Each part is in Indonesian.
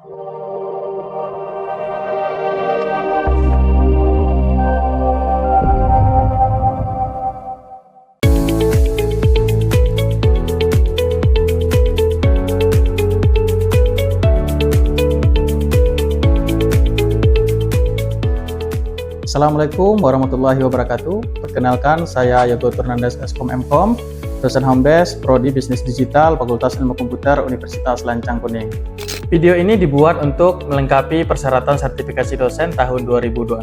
Assalamualaikum warahmatullahi wabarakatuh. Perkenalkan, saya Yogo Turnandes Eskom Mkom, dosen Homebase, Prodi Bisnis Digital, Fakultas Ilmu Komputer, Universitas Lancang Kuning. Video ini dibuat untuk melengkapi persyaratan sertifikasi dosen tahun 2026,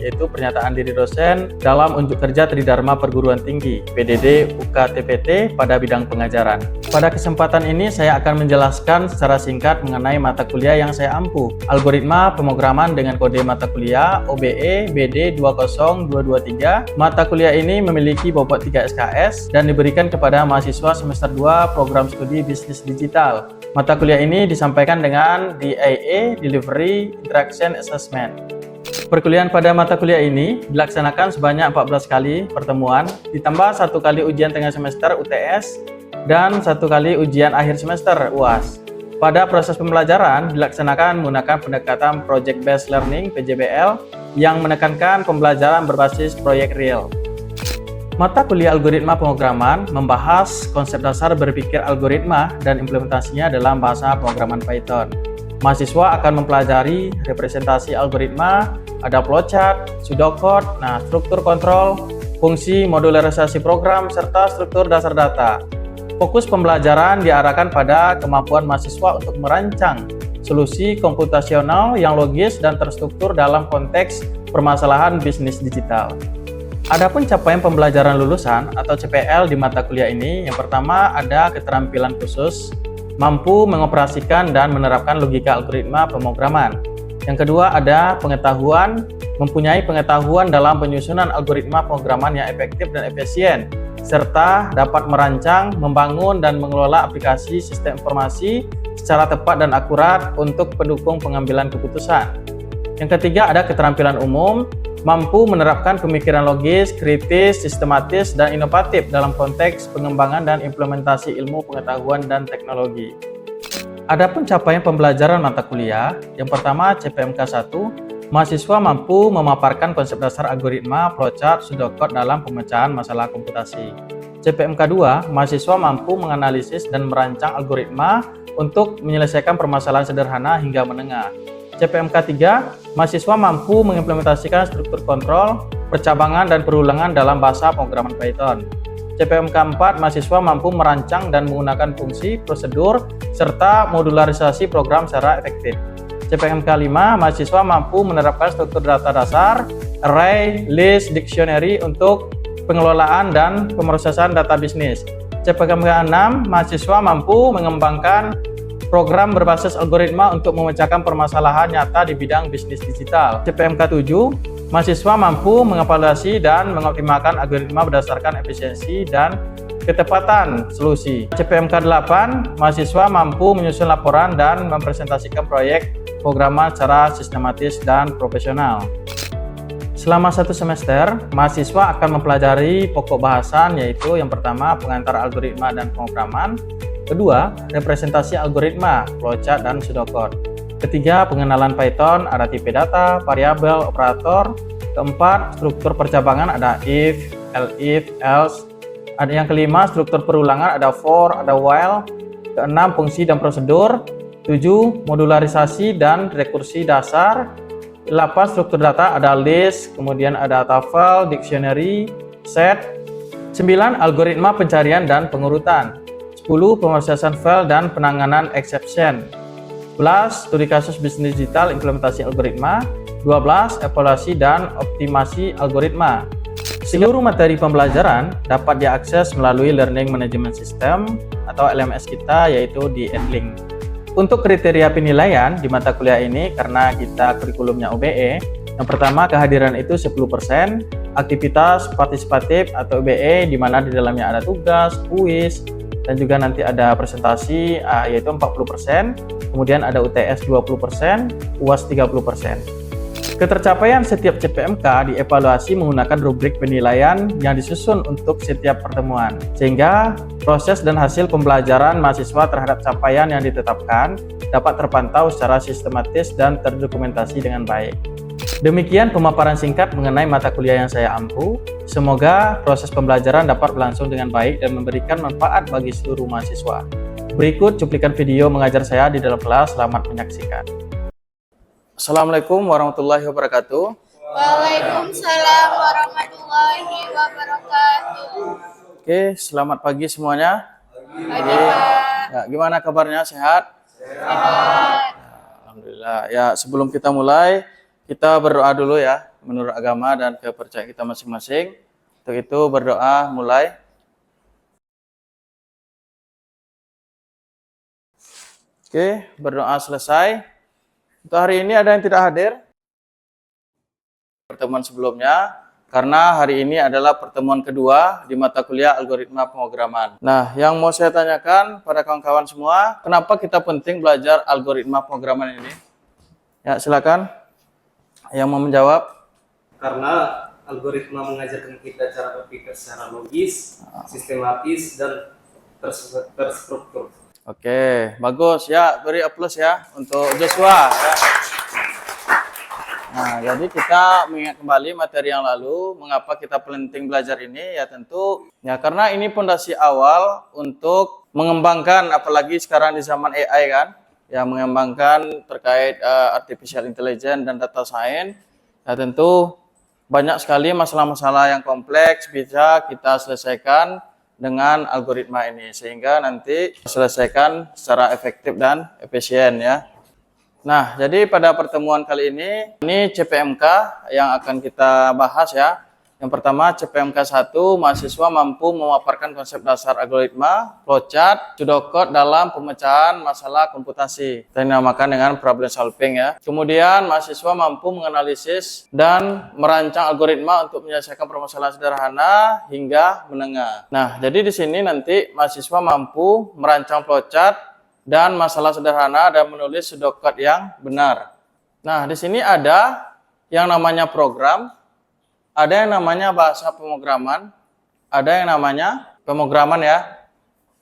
yaitu pernyataan diri dosen dalam unjuk kerja Tridharma Perguruan Tinggi, PDD UKTPT pada bidang pengajaran. Pada kesempatan ini saya akan menjelaskan secara singkat mengenai mata kuliah yang saya ampu. Algoritma pemrograman dengan kode mata kuliah OBE BD 20223. Mata kuliah ini memiliki bobot 3 SKS dan diberikan kepada mahasiswa semester 2 program studi bisnis digital. Mata kuliah ini disampaikan dengan DAA, Delivery Interaction Assessment. Perkuliahan pada mata kuliah ini dilaksanakan sebanyak 14 kali pertemuan, ditambah 1 kali ujian tengah semester UTS, dan 1 kali ujian akhir semester UAS. Pada proses pembelajaran dilaksanakan menggunakan pendekatan Project Based Learning (PJBL) yang menekankan pembelajaran berbasis proyek real. Mata kuliah algoritma pemrograman membahas konsep dasar berpikir algoritma dan implementasinya dalam bahasa pemrograman Python. Mahasiswa akan mempelajari representasi algoritma, ada flowchart, pseudocode, struktur kontrol, fungsi modularisasi program, serta struktur dasar data. Fokus pembelajaran diarahkan pada kemampuan mahasiswa untuk merancang solusi komputasional yang logis dan terstruktur dalam konteks permasalahan bisnis digital. Adapun capaian pembelajaran lulusan atau CPL di mata kuliah ini, yang pertama ada keterampilan khusus, mampu mengoperasikan dan menerapkan logika algoritma pemrograman. Yang kedua ada pengetahuan, mempunyai pengetahuan dalam penyusunan algoritma pemrograman yang efektif dan efisien, serta dapat merancang, membangun, dan mengelola aplikasi sistem informasi secara tepat dan akurat untuk pendukung pengambilan keputusan. Yang ketiga ada keterampilan umum, mampu menerapkan pemikiran logis, kritis, sistematis, dan inovatif dalam konteks pengembangan dan implementasi ilmu pengetahuan dan teknologi. Adapun capaian pembelajaran mata kuliah, yang pertama CPMK 1, mahasiswa mampu memaparkan konsep dasar algoritma, flowchart, pseudocode dalam pemecahan masalah komputasi. CPMK 2, mahasiswa mampu menganalisis dan merancang algoritma untuk menyelesaikan permasalahan sederhana hingga menengah. CPMK 3, mahasiswa mampu mengimplementasikan struktur kontrol, percabangan, dan perulangan dalam bahasa pemrograman Python. CPMK 4, mahasiswa mampu merancang dan menggunakan fungsi, prosedur, serta modularisasi program secara efektif. CPMK 5, mahasiswa mampu menerapkan struktur data dasar, array, list, dictionary untuk pengelolaan dan pemrosesan data bisnis. CPMK 6, mahasiswa mampu mengembangkan program berbasis algoritma untuk memecahkan permasalahan nyata di bidang bisnis digital. CPMK 7, mahasiswa mampu mengevaluasi dan mengoptimalkan algoritma berdasarkan efisiensi dan ketepatan solusi. CPMK 8, mahasiswa mampu menyusun laporan dan mempresentasikan proyek programan secara sistematis dan profesional. Selama 1 semester, mahasiswa akan mempelajari pokok bahasan, yaitu yang pertama pengantar algoritma dan pemrograman, kedua, representasi algoritma, flowchart, dan pseudocode. Ketiga, pengenalan Python, ada tipe data, variabel, operator. Keempat, struktur percabangan, ada if, elif, else. Ada yang kelima, struktur perulangan, ada for, ada while. Keenam, fungsi dan prosedur. 7, modularisasi dan rekursi dasar. 8, struktur data, ada list, kemudian ada tafel, dictionary, set. 9, algoritma pencarian dan pengurutan. 10, pemrosesan file dan penanganan exception. 11, studi kasus bisnis digital implementasi algoritma. 12, evaluasi dan optimasi algoritma. Seluruh materi pembelajaran dapat diakses melalui Learning Management System atau LMS kita, yaitu di Edlink. Untuk kriteria penilaian di mata kuliah ini, karena kita kurikulumnya OBE, yang pertama kehadiran itu 10%, aktivitas partisipatif atau OBE di mana di dalamnya ada tugas, kuis, dan juga nanti ada presentasi yaitu 40%, kemudian ada UTS 20%, UAS 30%. Ketercapaian setiap CPMK dievaluasi menggunakan rubrik penilaian yang disusun untuk setiap pertemuan, sehingga proses dan hasil pembelajaran mahasiswa terhadap capaian yang ditetapkan dapat terpantau secara sistematis dan terdokumentasi dengan baik. Demikian pemaparan singkat mengenai mata kuliah yang saya ampu. Semoga proses pembelajaran dapat berlangsung dengan baik dan memberikan manfaat bagi seluruh mahasiswa. Berikut cuplikan video mengajar saya di dalam kelas. Selamat menyaksikan. Assalamualaikum warahmatullahi wabarakatuh. Waalaikumsalam warahmatullahi wabarakatuh. Oke, selamat pagi semuanya. Pagi, Pak. Ya, gimana kabarnya? Sehat? Sehat. Alhamdulillah. Ya, sebelum kita mulai, kita berdoa dulu ya, menurut agama dan kepercayaan kita masing-masing. Untuk itu berdoa mulai. Oke, berdoa selesai. Untuk hari ini ada yang tidak hadir? Pertemuan sebelumnya, karena hari ini adalah pertemuan kedua di mata kuliah algoritma pemrograman. Nah, yang mau saya tanyakan pada kawan-kawan semua, kenapa kita penting belajar algoritma pemrograman ini? Ya, silakan. Yang mau menjawab? Karena algoritma mengajarkan kita cara berpikir secara logis, sistematis, dan terstruktur. Oke, bagus ya. Beri aplaus ya untuk Joshua. Ya. Nah, jadi kita mengingat kembali materi yang lalu, mengapa kita penting belajar ini? Ya tentu, ya karena ini fondasi awal untuk mengembangkan, apalagi sekarang di zaman AI kan, ya mengembangkan terkait artificial intelligence dan data science. Ya tentu banyak sekali masalah-masalah yang kompleks bisa kita selesaikan dengan algoritma ini, sehingga nanti selesaikan secara efektif dan efisien ya. Nah, jadi pada pertemuan kali ini CPMK yang akan kita bahas ya. Yang pertama CPMK 1, mahasiswa mampu memaparkan konsep dasar algoritma, flowchart, pseudocode dalam pemecahan masalah komputasi. Kita dinamakan dengan problem solving ya. Kemudian mahasiswa mampu menganalisis dan merancang algoritma untuk menyelesaikan permasalahan sederhana hingga menengah. Nah, jadi di sini nanti mahasiswa mampu merancang flowchart dan masalah sederhana dan menulis pseudocode yang benar. Nah, di sini ada yang namanya program, ada yang namanya bahasa pemrograman, ada yang namanya pemrograman ya.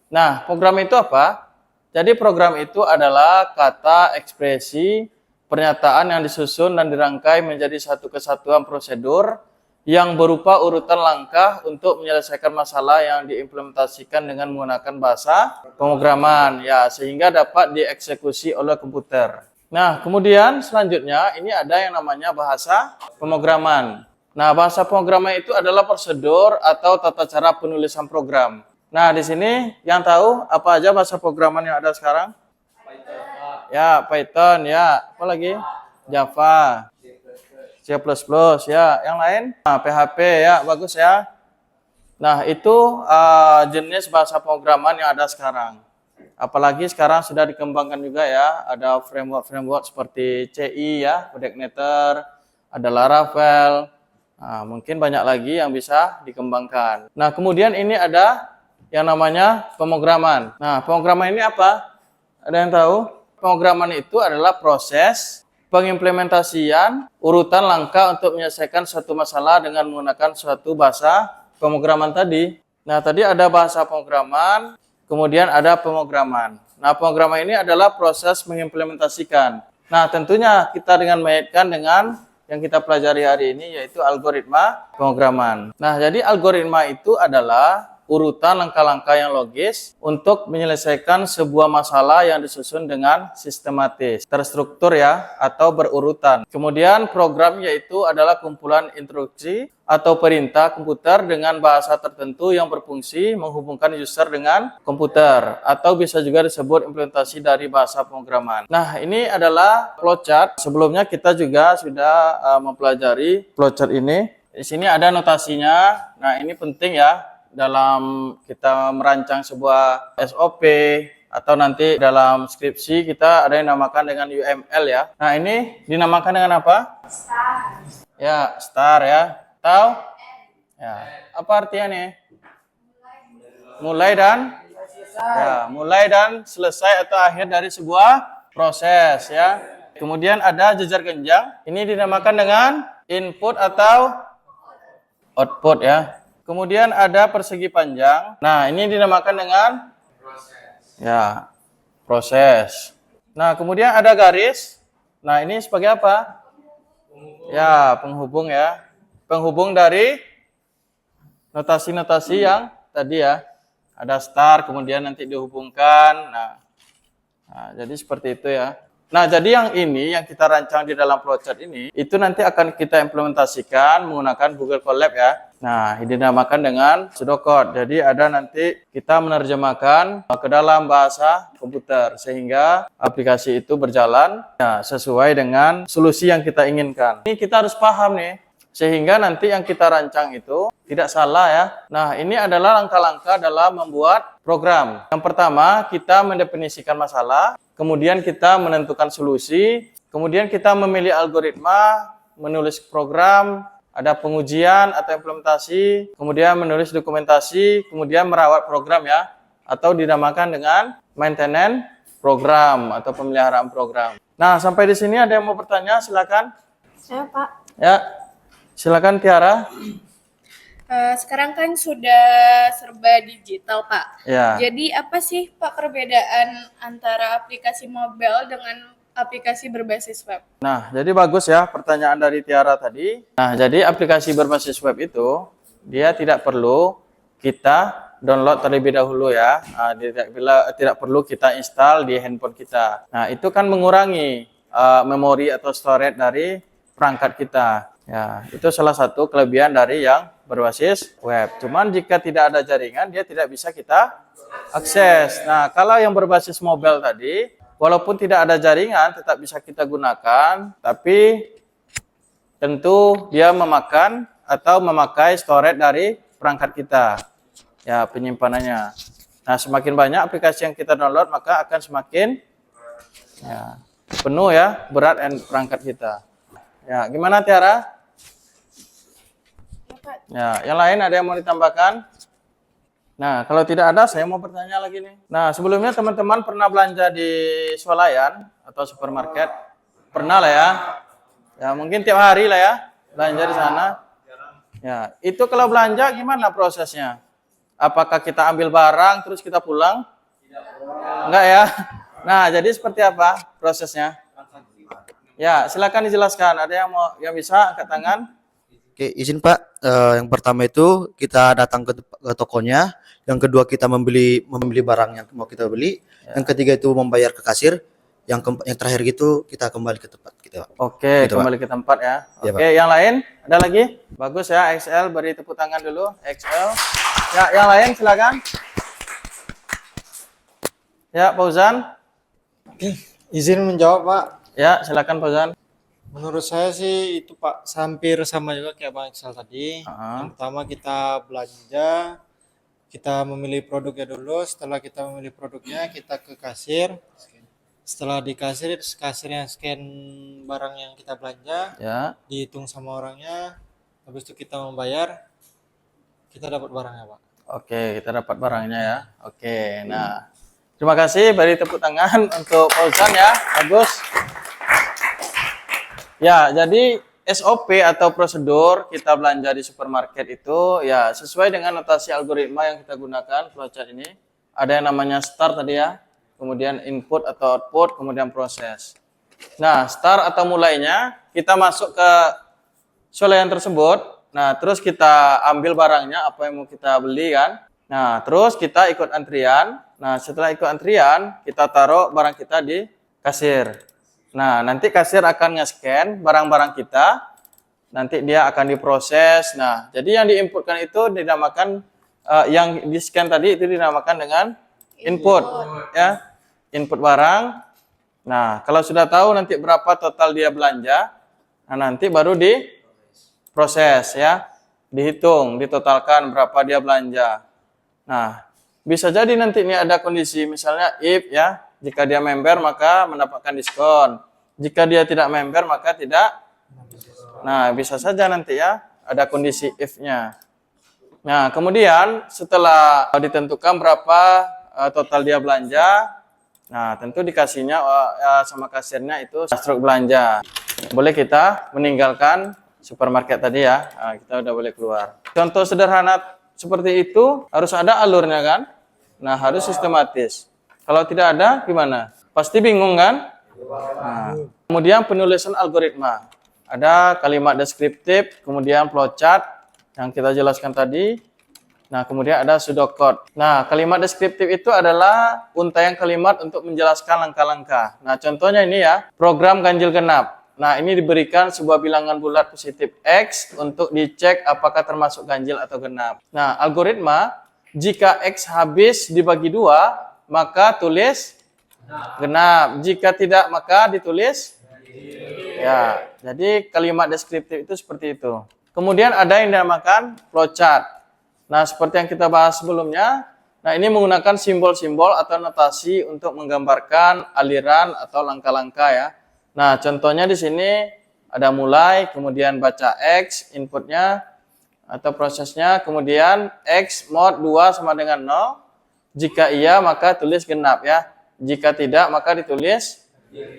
Nah, program itu apa? Jadi program itu adalah kata, ekspresi, pernyataan yang disusun dan dirangkai menjadi satu kesatuan prosedur yang berupa urutan langkah untuk menyelesaikan masalah yang diimplementasikan dengan menggunakan bahasa pemrograman ya, sehingga dapat dieksekusi oleh komputer. Nah, kemudian selanjutnya ini ada yang namanya bahasa pemrograman. Nah, bahasa pemrograman itu adalah prosedur atau tata cara penulisan program. Nah, di sini yang tahu apa aja bahasa pemrograman yang ada sekarang? Python. Ya, Python ya. Apa lagi? Java. C++ ya. Yang lain? Nah, PHP ya, bagus ya. Nah, itu jenis bahasa pemrograman yang ada sekarang. Apalagi sekarang sudah dikembangkan juga ya, ada framework seperti CI ya, CodeIgniter, ada Laravel. Nah, mungkin banyak lagi yang bisa dikembangkan. Nah, kemudian ini ada yang namanya pemrograman. Nah, pemrograman ini apa? Ada yang tahu? Pemrograman itu adalah proses pengimplementasian urutan langkah untuk menyelesaikan suatu masalah dengan menggunakan suatu bahasa pemrograman tadi. Nah, tadi ada bahasa pemrograman, kemudian ada pemrograman. Nah, pemrograman ini adalah proses mengimplementasikan. Nah, tentunya kita dengan mengaitkan dengan yang kita pelajari hari ini, yaitu algoritma pemrograman. Nah, jadi algoritma itu adalah urutan langkah-langkah yang logis untuk menyelesaikan sebuah masalah yang disusun dengan sistematis, terstruktur ya, atau berurutan. Kemudian program yaitu adalah kumpulan instruksi atau perintah komputer dengan bahasa tertentu yang berfungsi menghubungkan user dengan komputer, atau bisa juga disebut implementasi dari bahasa pemrograman. Nah, ini adalah flowchart. Sebelumnya kita juga sudah mempelajari flowchart ini. Di sini ada notasinya. Nah, ini penting ya dalam kita merancang sebuah SOP atau nanti dalam skripsi kita ada yang dinamakan dengan UML ya. Nah, ini dinamakan dengan apa? Star. Ya, star ya. Tahu? Ya. Apa artinya? Mulai dan ya, mulai dan selesai atau akhir dari sebuah proses ya. Kemudian ada jejar genjang. Ini dinamakan dengan input atau output ya. Kemudian ada persegi panjang. Nah, ini dinamakan dengan proses. Nah, kemudian ada garis. Nah, ini sebagai apa? Ya, penghubung ya. Penghubung dari notasi-notasi yang tadi ya. Ada star, kemudian nanti dihubungkan. Nah, jadi seperti itu ya. Nah, jadi yang ini yang kita rancang di dalam flowchart ini, itu nanti akan kita implementasikan menggunakan Google Colab ya. Nah, ini dinamakan dengan pseudocode. Jadi ada nanti kita menerjemahkan ke dalam bahasa komputer sehingga aplikasi itu berjalan sesuai dengan solusi yang kita inginkan. Ini kita harus paham nih, sehingga nanti yang kita rancang itu tidak salah ya. Nah, ini adalah langkah-langkah dalam membuat program. Yang pertama, kita mendefinisikan masalah. Kemudian kita menentukan solusi, kemudian kita memilih algoritma, menulis program, ada pengujian atau implementasi, kemudian menulis dokumentasi, kemudian merawat program ya, atau dinamakan dengan maintenance program atau pemeliharaan program. Nah, sampai di sini ada yang mau bertanya, silakan. Saya Pak. Ya, silakan Tiara. Sekarang kan sudah serba digital, Pak. Ya. Jadi apa sih, Pak, perbedaan antara aplikasi mobile dengan aplikasi berbasis web? Nah, jadi bagus ya pertanyaan dari Tiara tadi. Nah, jadi aplikasi berbasis web itu dia tidak perlu kita download terlebih dahulu ya. Nah, tidak perlu kita install di handphone kita. Nah, itu kan mengurangi memori atau storage dari perangkat kita. Ya, itu salah satu kelebihan dari yang berbasis web. Cuman jika tidak ada jaringan, dia tidak bisa kita akses. Nah, kalau yang berbasis mobile tadi, walaupun tidak ada jaringan, tetap bisa kita gunakan, tapi tentu dia memakan atau memakai storage dari perangkat kita. Ya, penyimpanannya. Nah, semakin banyak aplikasi yang kita download, maka akan semakin penuh ya berat perangkat kita. Ya, gimana Tiara? Ya, yang lain ada yang mau ditambahkan? Nah, kalau tidak ada, saya mau bertanya lagi nih. Nah, sebelumnya teman-teman pernah belanja di swalayan atau supermarket? Pernah lah ya? Ya, mungkin tiap hari lah ya, belanja di sana. Ya, itu kalau belanja gimana prosesnya? Apakah kita ambil barang terus kita pulang? Enggak ya? Nah, jadi seperti apa prosesnya? Ya, silakan dijelaskan. Ada yang bisa angkat tangan? Oke, izin Pak. Yang pertama itu kita datang ke tokonya. Yang kedua kita membeli barang yang mau kita beli. Ya. Yang ketiga itu membayar ke kasir. Yang terakhir gitu kita kembali ke tempat kita. Oke, gitu, kembali Pak. ke tempat ya. Ya, Oke, Pak. yang lain ada lagi? Bagus ya, XL beri tepuk tangan dulu. XL. Ya, yang lain silakan. Ya, Fauzan. Oke, izin menjawab Pak. Ya, silakan Fauzan. Menurut saya sih itu Pak hampir sama juga kayak Bang Iksal tadi. Yang pertama kita belanja, kita memilih produknya dulu. Setelah kita memilih produknya, kita ke kasir. Setelah di kasir, kasirnya scan barang yang kita belanja, Ya. dihitung sama orangnya. Habis itu kita membayar, kita dapat barangnya Pak. Oke, kita dapat barangnya ya. Oke, nah. Terima kasih, beri tepuk tangan untuk Fauzan ya. Bagus. Ya, jadi SOP atau prosedur kita belanja di supermarket itu ya sesuai dengan notasi algoritma yang kita gunakan flowchart ini. Ada yang namanya start tadi ya, kemudian input atau output, kemudian proses. Nah, start atau mulainya kita masuk ke swalayan tersebut. Nah, terus kita ambil barangnya apa yang mau kita beli kan. Nah, terus kita ikut antrian. Nah, setelah ikut antrian, kita taruh barang kita di kasir. Nah, nanti kasir akan nge-scan barang-barang kita. Nanti dia akan diproses. Nah, jadi yang diinputkan itu dinamakan, yang di-scan tadi itu dinamakan dengan input. Ya, input barang. Nah, kalau sudah tahu nanti berapa total dia belanja, nah nanti baru diproses ya. Dihitung, ditotalkan berapa dia belanja. Nah, bisa jadi nanti ini ada kondisi misalnya if ya. Jika dia member maka mendapatkan diskon. Jika dia tidak member maka tidak. Nah, bisa saja nanti ya ada kondisi if-nya. Nah, kemudian setelah ditentukan berapa total dia belanja, Nah, tentu dikasihnya sama kasirnya itu struk belanja. Boleh kita meninggalkan supermarket tadi ya. Nah, kita udah boleh keluar. Contoh sederhana seperti itu harus ada alurnya kan? Nah, harus sistematis. Kalau tidak ada, gimana? Pasti bingung kan? Nah, kemudian penulisan algoritma. Ada kalimat deskriptif, kemudian flowchart yang kita jelaskan tadi. Nah, kemudian ada pseudocode. Nah, kalimat deskriptif itu adalah untaian kalimat untuk menjelaskan langkah-langkah. Nah, contohnya ini ya, program ganjil genap. Nah, ini diberikan sebuah bilangan bulat positif X untuk dicek apakah termasuk ganjil atau genap. Nah, algoritma, jika X habis dibagi 2, maka tulis genap. Jika tidak, maka ditulis ya. Jadi kalimat deskriptif itu seperti itu. Kemudian ada yang dinamakan flowchart. Nah, seperti yang kita bahas sebelumnya, nah ini menggunakan simbol-simbol atau notasi untuk menggambarkan aliran atau langkah-langkah ya. Nah, contohnya di sini ada mulai, kemudian baca X, inputnya atau prosesnya, kemudian X mod 2 sama dengan 0. Jika iya, maka tulis genap ya. Jika tidak, maka ditulis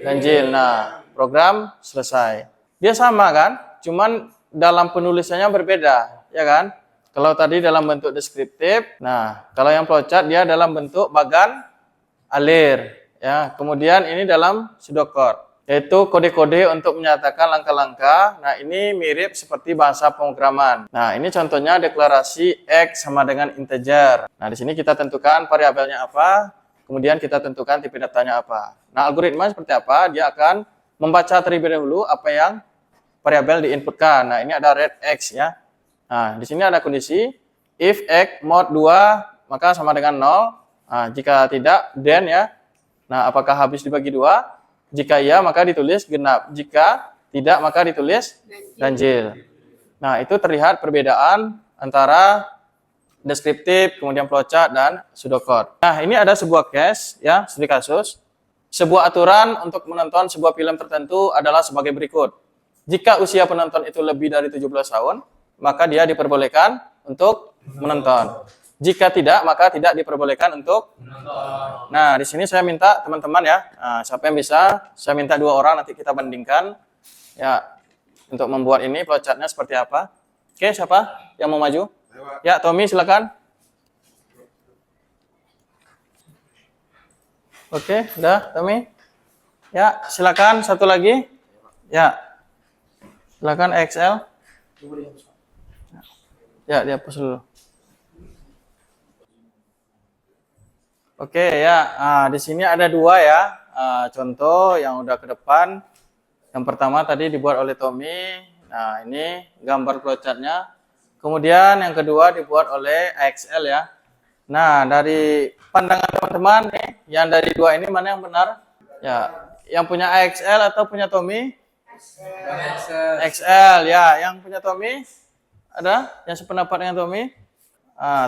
ganjil. Nah, program selesai. Dia sama kan? Cuman dalam penulisannya berbeda, ya kan? Kalau tadi dalam bentuk deskriptif, nah kalau yang flowchart dia dalam bentuk bagan alir, ya. Kemudian ini dalam pseudocode, yaitu kode-kode untuk menyatakan langkah-langkah. Nah ini mirip seperti bahasa pemrograman. Nah ini contohnya deklarasi X sama dengan integer. Nah di sini kita tentukan variabelnya apa, kemudian kita tentukan tipe datanya apa. Nah algoritma seperti apa? Dia akan membaca terlebih dahulu apa yang variabel diinputkan. Nah ini ada ret X ya. Nah, di sini ada kondisi if X mod 2 maka sama dengan 0. Nah, jika tidak then ya. Nah, apakah habis dibagi 2? Jika iya maka ditulis genap. Jika tidak maka ditulis ganjil. Nah, itu terlihat perbedaan antara deskriptif, kemudian flowchart dan pseudocode. Nah, ini ada sebuah case ya, studi kasus. Sebuah aturan untuk menonton sebuah film tertentu adalah sebagai berikut. Jika usia penonton itu lebih dari 17 tahun, maka dia diperbolehkan untuk menonton. Jika tidak, maka tidak diperbolehkan untuk menonton. Nah, di sini saya minta teman-teman ya, siapa yang bisa, saya minta 2 orang nanti kita bandingkan ya untuk membuat ini flowchartnya seperti apa. Oke, siapa yang mau maju? Ya, Tommy silakan. Oke, udah Tommy. Ya, silakan satu lagi. Ya. Silakan XL. Ya, dihapus dulu. Oke ya, di sini ada 2 ya, contoh yang udah ke depan. Yang pertama tadi dibuat oleh Tommy. Nah ini gambar flowchartnya. Kemudian yang kedua dibuat oleh AXL ya. Nah dari pandangan teman-teman nih, yang dari 2 ini mana yang benar? Ya, yang punya AXL atau punya Tommy? XL ya, yang punya Tommy? Ada yang sependapat dengan Tommy?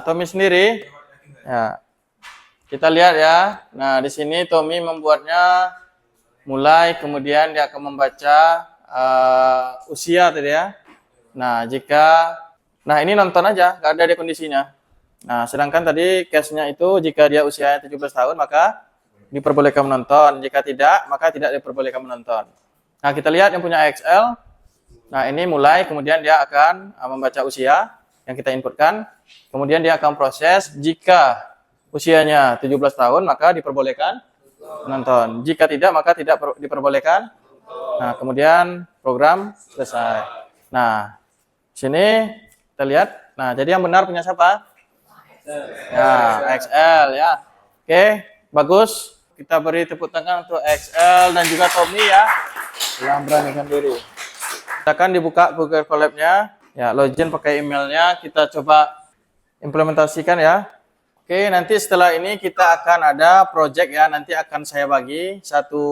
Tommy sendiri. Ya. Kita lihat ya. Nah, di sini Tommy membuatnya mulai, kemudian dia akan membaca usia tadi ya. Nah, ini nonton aja, nggak ada di kondisinya. Nah, sedangkan tadi case-nya itu jika dia usia 17 tahun maka diperbolehkan menonton. Jika tidak, maka tidak diperbolehkan menonton. Nah, kita lihat yang punya XL. Nah, ini mulai, kemudian dia akan membaca usia yang kita inputkan. Kemudian dia akan proses, jika usianya 17 tahun, maka diperbolehkan menonton. Jika tidak, maka tidak diperbolehkan. Nah, kemudian program selesai. Nah, sini kita lihat. Nah, jadi yang benar punya siapa? Ya, XL ya. Oke, bagus. Kita beri tepuk tangan untuk XL dan juga Tommy ya. Yang beranikan diri. Kita akan dibuka Google Colab-nya. Ya, login pakai emailnya. Kita coba implementasikan ya. Oke, nanti setelah ini kita akan ada project ya. Nanti akan saya bagi satu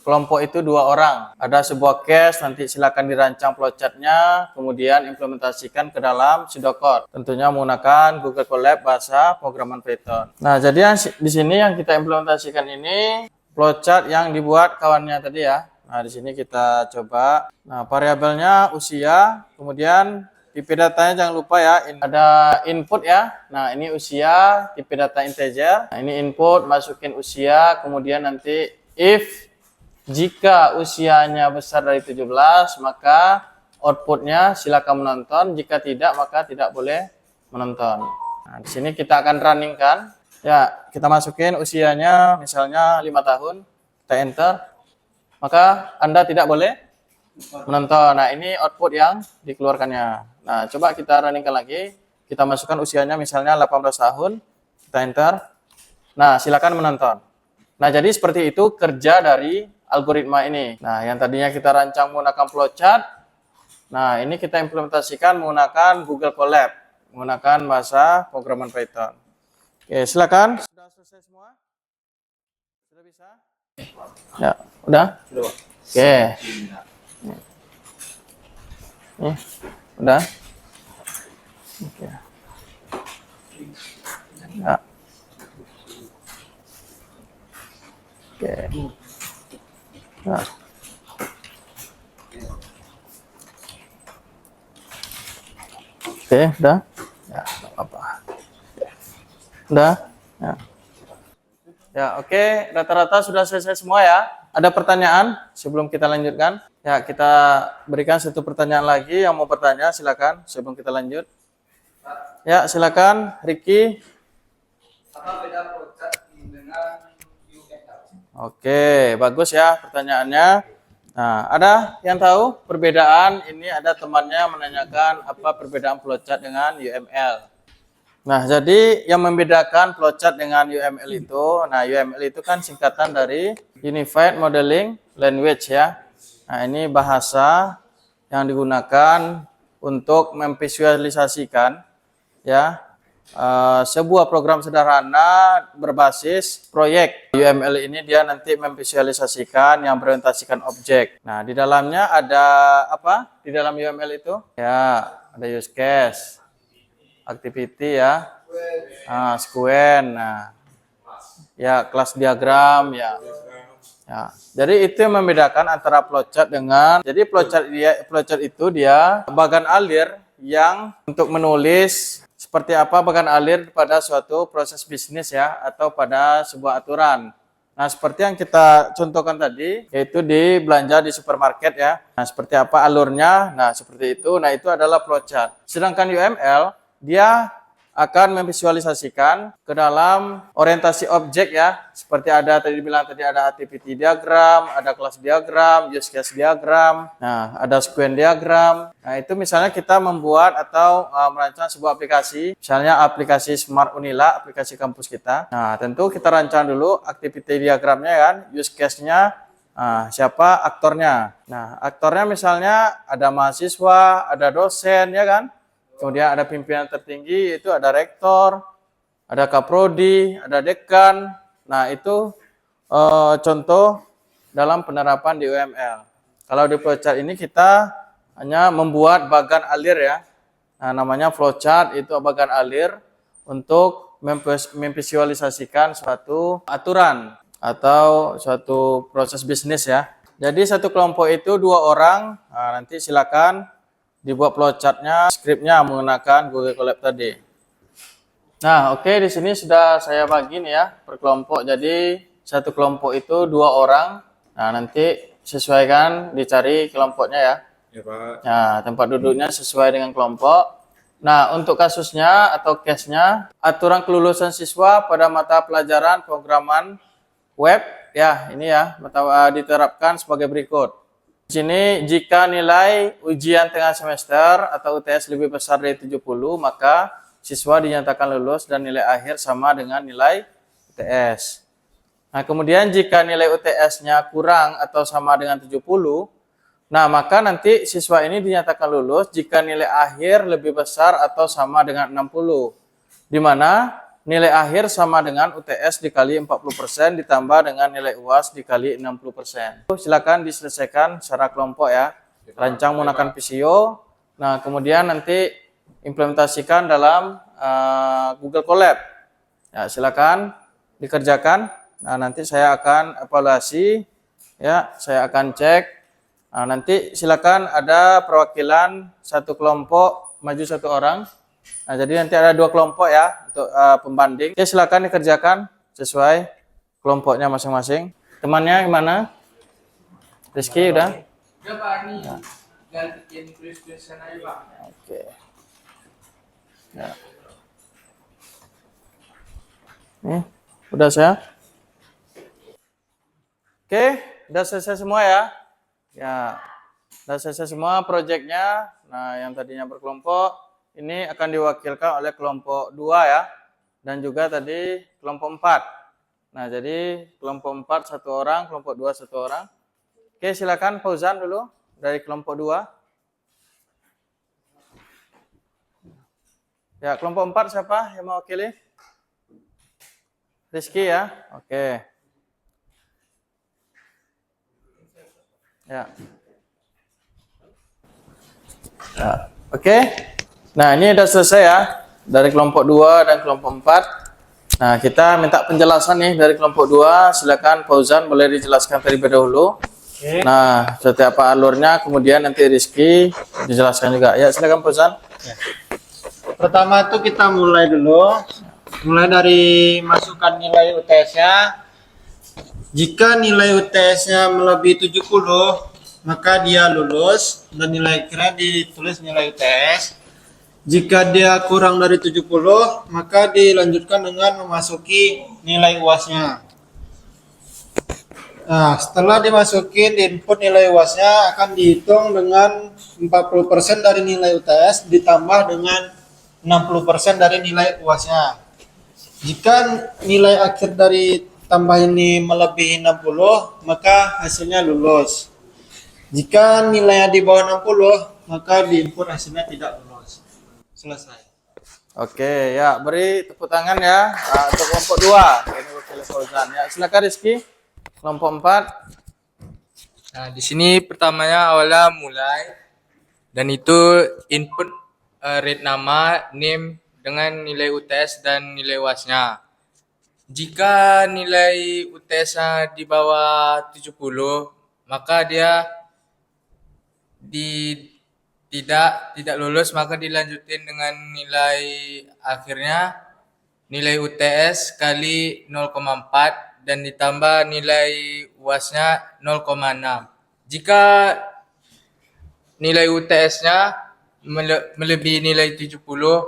kelompok itu 2 orang. Ada sebuah case, nanti silakan dirancang flowchart-nya, kemudian implementasikan ke dalam pseudocode. Tentunya menggunakan Google Colab bahasa pemrograman Python. Nah, jadi di sini yang kita implementasikan ini flowchart yang dibuat kawannya tadi ya. Nah, di sini kita coba. Nah, variabelnya usia, kemudian tipe datanya jangan lupa ya. Ada input ya. Nah, ini usia, tipe data integer. Nah, ini input, masukin usia, kemudian nanti if jika usianya besar dari 17, maka outputnya silakan menonton. Jika tidak, maka tidak boleh menonton. Nah, di sini kita akan running kan. Ya, kita masukin usianya misalnya 5 tahun. Kita enter. Maka Anda tidak boleh menonton. Nah, ini output yang dikeluarkannya. Nah, coba kita runningkan lagi. Kita masukkan usianya misalnya 18 tahun. Kita enter. Nah, silakan menonton. Nah, jadi seperti itu kerja dari algoritma ini. Nah, yang tadinya kita rancang menggunakan flowchart. Nah, ini kita implementasikan menggunakan Google Colab, menggunakan bahasa programan Python. Oke, silakan. Sudah selesai semua? Sudah bisa? Ya, udah? Oke. Nih, udah? Oke. Ya. Oke. Nah. Oke, udah? Ya, nggak apa-apa. Udah? Ya. Ya, oke. Rata-rata sudah selesai semua ya. Ada pertanyaan sebelum kita lanjutkan? Ya, kita berikan satu pertanyaan lagi. Yang mau bertanya, silakan sebelum kita lanjut. Ya, silakan, Ricky. Apa beda flowchart dengan UML? Oke, bagus ya pertanyaannya. Nah, ada yang tahu perbedaan? Ini ada temannya menanyakan apa perbedaan flowchart dengan UML. Nah, jadi yang membedakan flowchart dengan UML itu, nah UML itu kan singkatan dari Unified Modeling Language ya. Nah, ini bahasa yang digunakan untuk memvisualisasikan ya sebuah program sederhana berbasis proyek. UML ini dia nanti memvisualisasikan yang berorientasikan objek. Nah, di dalamnya ada apa? Di dalam UML itu? Ya, ada use case, activity ya, sequence, nah, ya kelas diagram ya. Ya, jadi itu yang membedakan antara flowchart dengan, jadi flowchart itu dia bagan alir yang untuk menulis seperti apa bagan alir pada suatu proses bisnis ya, atau pada sebuah aturan. Nah, seperti yang kita contohkan tadi, yaitu di belanja di supermarket ya. Nah, seperti apa alurnya? Nah, seperti itu. Nah, itu adalah flowchart. Sedangkan UML, dia akan memvisualisasikan ke dalam orientasi objek ya. Seperti ada tadi bilang tadi ada activity diagram, ada kelas diagram, use case diagram, nah ada sequence diagram. Nah, itu misalnya kita membuat atau merancang sebuah aplikasi, misalnya aplikasi Smart Unila, aplikasi kampus kita. Nah, tentu kita rancang dulu activity diagramnya kan, use case-nya, siapa aktornya. Nah, aktornya misalnya ada mahasiswa, ada dosen ya kan. Kemudian ada pimpinan tertinggi, itu ada rektor, ada kaprodi, ada dekan. Nah, itu contoh dalam penerapan di UML. Kalau di flowchart ini kita hanya membuat bagan alir ya. Nah, namanya flowchart itu bagan alir untuk memvisualisasikan suatu aturan atau suatu proses bisnis ya. Jadi satu kelompok itu 2 orang. Nah, nanti silakan dibuat flowchart-nya, skripnya menggunakan Google Colab tadi. Nah, oke, di sini sudah saya bagi nih ya per kelompok. Jadi satu kelompok itu 2 orang. Nah, nanti sesuaikan dicari kelompoknya ya. Ya, Pak. Nah, tempat duduknya sesuai dengan kelompok. Nah, untuk kasusnya atau case-nya, aturan kelulusan siswa pada mata pelajaran programan web ya, ini ya diterapkan sebagai berikut. Di sini jika nilai ujian tengah semester atau UTS lebih besar dari 70, maka siswa dinyatakan lulus dan nilai akhir sama dengan nilai UTS. Nah, kemudian jika nilai UTS-nya kurang atau sama dengan 70, nah maka nanti siswa ini dinyatakan lulus jika nilai akhir lebih besar atau sama dengan 60. Di mana nilai akhir sama dengan UTS dikali 40% ditambah dengan nilai UAS dikali 60%. Silakan diselesaikan secara kelompok ya. Rancang menggunakan Visio. Nah, kemudian nanti implementasikan dalam Google Colab. Ya, silakan dikerjakan. Nah, nanti saya akan evaluasi ya, saya akan cek. Nah, nanti silakan ada perwakilan satu kelompok maju 1 orang. Nah, jadi nanti ada 2 kelompok ya untuk pembanding. Oke, silakan dikerjakan sesuai kelompoknya masing-masing. Temannya gimana? Rizky udah? Udah Pak, ini tinggal bikin tulis-tulisan aja Pak. Oke. Ya. Nih, udah saya. Oke, udah selesai semua ya. Ya, udah selesai semua proyeknya. Nah, yang tadinya berkelompok, ini akan diwakilkan oleh kelompok 2 ya. Dan juga tadi kelompok 4. Nah, jadi kelompok 4 1 orang, kelompok 2 1 orang. Oke, silakan Fauzan dulu dari kelompok 2. Ya, kelompok 4 siapa yang mewakili? Rizky ya. Oke. Ya. Ya. Oke. Nah, ini udah selesai ya. Dari kelompok 2 dan kelompok 4. Nah, kita minta penjelasan nih dari kelompok 2. Silakan Fauzan boleh dijelaskan terlebih dahulu. Oke. Nah, seperti apa alurnya, kemudian nanti Rizky dijelaskan juga. Ya, silakan Fauzan. Pertama tuh kita mulai dulu. Mulai dari masukkan nilai UTS-nya. Jika nilai UTS-nya melebihi 70, maka dia lulus dan nilai akhirnya ditulis nilai UTS. Jika dia kurang dari 70, maka dilanjutkan dengan memasuki nilai UAS-nya. Nah, setelah dimasukin di input nilai UAS-nya akan dihitung dengan 40% dari nilai UTS ditambah dengan 60% dari nilai UAS-nya. Jika nilai akhir dari tambah ini melebihi 60, maka hasilnya lulus. Jika nilainya di bawah 60, maka di input hasilnya tidak lulus. Selesai. Oke, ya beri tepuk tangan ya untuk kelompok 2. Ini wakil Fauzan. Ya, silakan Rizky. Kelompok 4. Nah, di sini pertamanya awalnya mulai dan itu input rate nama, name dengan nilai UTS dan nilai UAS-nya. Jika nilai UTS-nya di bawah 70, maka dia tidak lulus, maka dilanjutin dengan nilai akhirnya nilai UTS kali 0,4 dan ditambah nilai UAS-nya 0,6. Jika nilai UTS-nya melebihi nilai 70,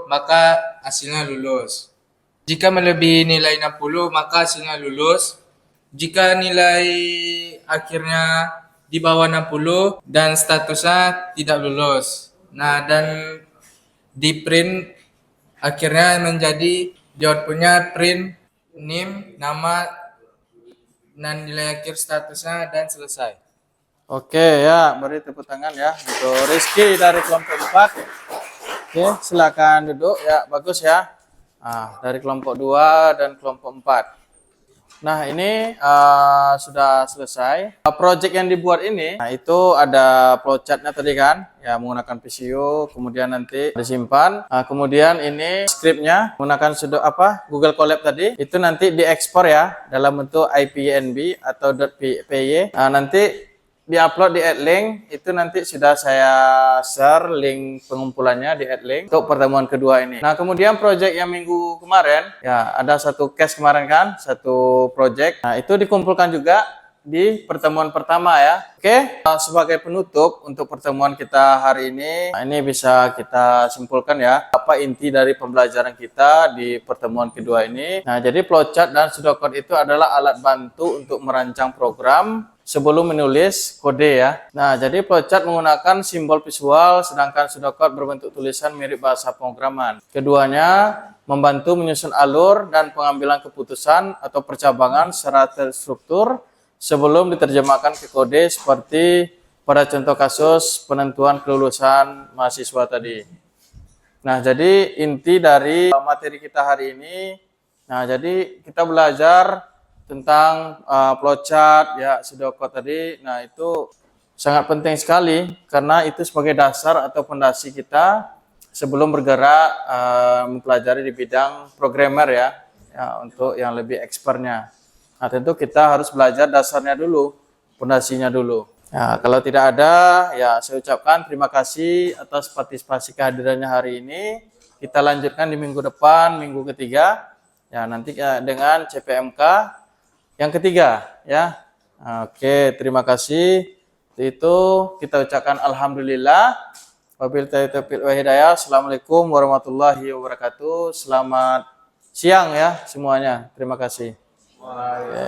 maka hasilnya lulus. Jika melebihi nilai 60, maka hasilnya lulus. Jika nilai akhirnya di bawah 60 dan statusnya tidak lulus. Nah, dan di print akhirnya menjadi di outputnya print name, nama, dan nilai akhir statusnya dan selesai. Oke ya, beri tepuk tangan ya untuk Rizky dari kelompok 4. Oke, silakan duduk ya, bagus ya. Nah, dari kelompok 2 dan kelompok 4. Nah, ini sudah selesai. Project yang dibuat ini, nah itu ada flowchart-nya tadi kan, ya menggunakan VCU, kemudian nanti disimpan. Nah, kemudian ini script-nya menggunakan Google Colab tadi, itu nanti diekspor ya dalam bentuk IPNB atau .py. Nah, nanti diupload di AdLink, itu nanti sudah saya share link pengumpulannya di AdLink untuk pertemuan kedua ini. Nah, kemudian project yang minggu kemarin, ya ada satu case kemarin kan, satu project. Nah, itu dikumpulkan juga di pertemuan pertama ya. Oke, sebagai penutup untuk pertemuan kita hari ini, nah ini bisa kita simpulkan ya, apa inti dari pembelajaran kita di pertemuan kedua ini. Nah, jadi flowchart dan pseudocode itu adalah alat bantu untuk merancang program sebelum menulis kode ya. Nah, jadi flowchart menggunakan simbol visual, sedangkan pseudocode berbentuk tulisan mirip bahasa pemrograman. Keduanya membantu menyusun alur dan pengambilan keputusan atau percabangan secara terstruktur sebelum diterjemahkan ke kode seperti pada contoh kasus penentuan kelulusan mahasiswa tadi. Nah, jadi inti dari materi kita hari ini, nah jadi kita belajar tentang flowchart ya, pseudocode tadi. Nah, itu sangat penting sekali karena itu sebagai dasar atau fondasi kita sebelum bergerak mempelajari di bidang programmer ya, untuk yang lebih expertnya. Nah, tentu kita harus belajar dasarnya dulu, fondasinya dulu. Ya, kalau tidak ada, ya saya ucapkan terima kasih atas partisipasi kehadirannya hari ini. Kita lanjutkan di minggu depan, minggu ketiga. Ya, nanti dengan CPMK yang ketiga, ya. Oke, terima kasih. Itu kita ucapkan alhamdulillah. Wabillahi taufiq wal hidayah. Assalamualaikum warahmatullahi wabarakatuh. Selamat siang ya semuanya. Terima kasih. Oke.